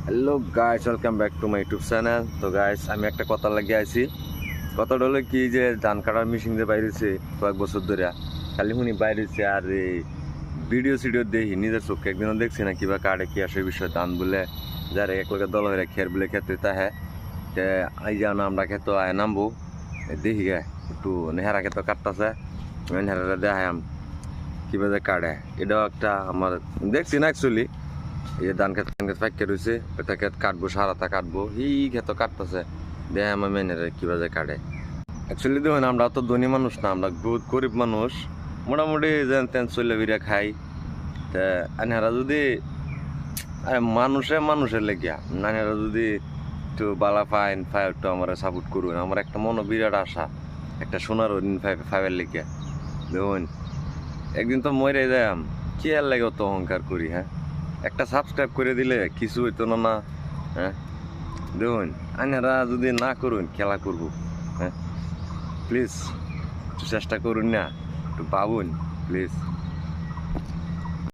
Hello guys, welcome back to my YouTube channel. তো guys, আমি একটা কথা লাগিয়ে আইছি। কথাটা হলো কি, যে ধান কাটার মেশিন যে বাইরেছে কয়েক বছর ধরে, খালি শুনি বাইরেছে আর এই ভিডিও দেখি, নিজের চোখে একদিনও দেখছি না কিবা কাটে কি আসে বিষয়। ধান বলে যারা এক লোকের দল হয়ে খের বলে খেতে তাহে আই যাও না, আমরা খেতে আয় নামবো দেখি গে একটু নেহারা খেতে কাটতেছে, নেহারা দেখাম কিভাবে যে কাটে। এটাও একটা আমার দেখছি না অ্যাকচুয়ালি। এই যে ধান খেত পাইকে রয়েছে, ওটা খেত কাটবো, সারাটা কাটবো, খেত কাটতেছে, দেখ আমার মেনেরে কিভাবে কাটে। অ্যাকচুয়ালি দেখুন, আমরা তো ধনী মানুষ না, আমরা বহুত গরিব মানুষ, মোটামুটি যেন তেন চলে ফিরে খাই। তা আনারা যদি মানুষের লেগিয়া নানারা যদি একটু বালা ফাইন ফাই একটু আমার সাপোর্ট করুন। আমার একটা মনো বিরাট আশা, একটা সোনার হরিণ ফাইভের লেগিয়া। দেখুন, একদিন তো মরে যাম, কি আর লাগে অত অহংকার করি? হ্যাঁ, একটা সাবস্ক্রাইব করে দিলে কিছু হইতো না না? হ্যাঁ, দেখুন, আইনারা যদি না করুন খেলা করব। হ্যাঁ, প্লিজ একটু চেষ্টা করুন না, একটু ভাবুন প্লিজ।